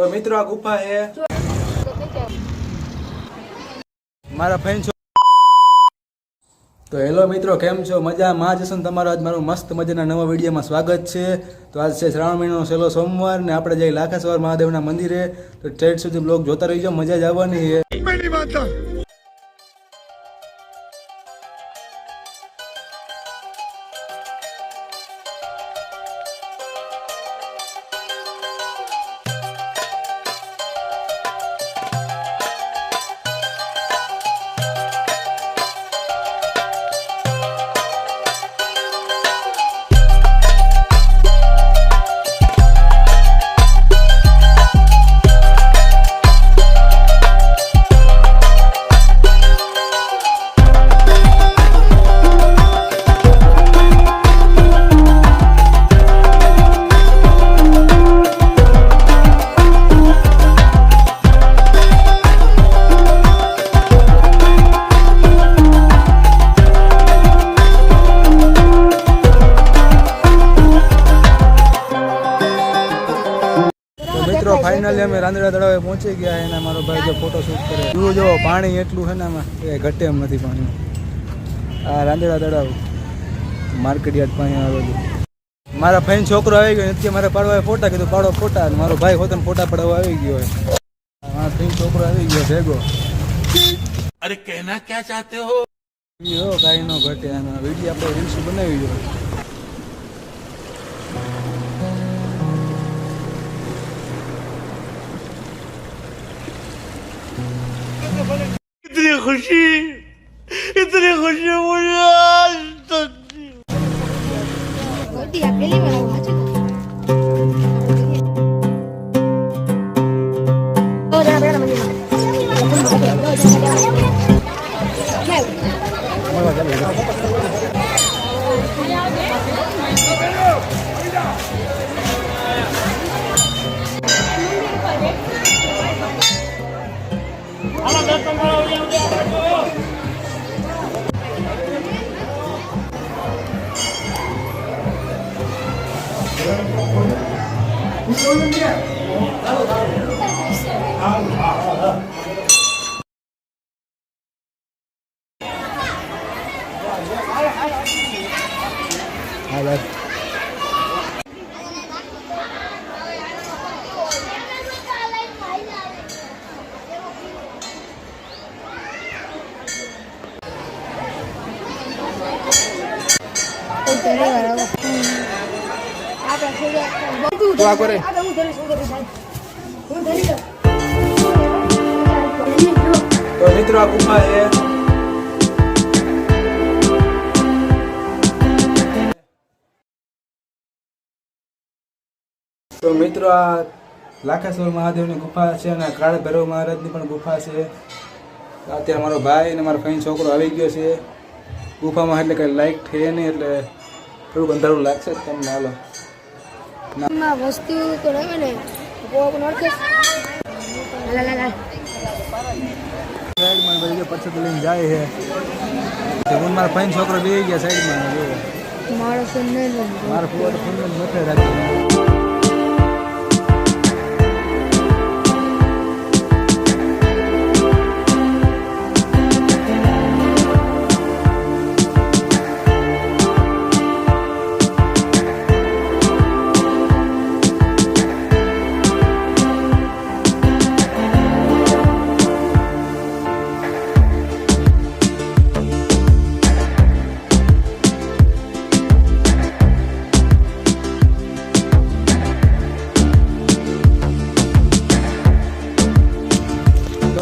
તો મિત્રો આ ગુફા છે મારા ફ્રેન્ડ છો. તો હેલો મિત્રો, કેમ છો? મજામાં જશો ને? તમારો આજ મારું મસ્ત મજાના નવા વિડીયોમાં સ્વાગત છે. તો આજ છે શ્રાવણ મહિનાનો છેલ્લો સોમવાર ને આપણે જઈ લાખાસવાર મહાદેવના મંદિરે. તો ટ્રેડ સુધી બ્લોગ જોતા રહીજો, મજા જ આવવાની છે. મિત્રો ફાઇનલી અમે રાંદડા તળાવે પહોંચી ગયા અને મારો ભાઈ જો ફોટો શૂટ કરે. જુઓ જો પાણી એટલું છે ને આમાં, એ ઘટે એમ નથી પાણી. આ રાંદડા તળાવ માર્કેટ યાર્ડ પાણી આવેલું. મારા ફ્રેન્ડ છોકરો આવી ગયો નથી, મારે પાડવા ફોટા કીધું પાડો ફોટા. મારો ભાઈ પોતાને ફોટા પાડવા આવી ગયો હોય. મારા ફ્રેન્ડ છોકરો આવી ગયો ભેગો. અરે કહેના ક્યાં ચાહતે હો? કાંઈ ન ઘટે. આનો વિડીયો આપણે રીલ્સ બનાવી જોઈએ. इतनी खुशी मुझे आज तक તો મિત્રો આ ગુફા છે. તો મિત્રો આ લાખાસવાર મહાદેવની ગુફા છે અને કાળ ભૈરવ મહારાજની પણ ગુફા છે. અત્યારે મારો ભાઈ અને મારો ફ્રેન્ડ છોકરો આવી ગયો છે ગુફામાં. એટલે કઈ લાઈટ છે નહીં, એટલે થોડુંક અંધારું લાગશે તમને. હાલો વસ્તુ તો રહે ને પછી લઈને જાય છે. મારા ફ્રેન્ડ છોકરો બેસી ગયા સાઈડમાં. મારો ફોન નહીં, મારો ફોન નથી રાખી.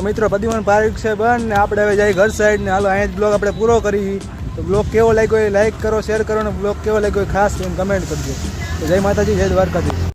મિત્રો પ્રદ્યુમન પાર્ક છે બંધ ને આપણે હવે જઈએ ઘર સાઈડ ને. હાલો અહીંયા જ બ્લોગ આપણે પૂરો કરી. તો બ્લોગ કેવો લાગ્યો એ લાઈક કરો, શેર કરો, અને બ્લોગ કેવો લાગ્યો એ ખાસ કમેન્ટ કરજો. જય માતાજી, જય દ્વારકાજી.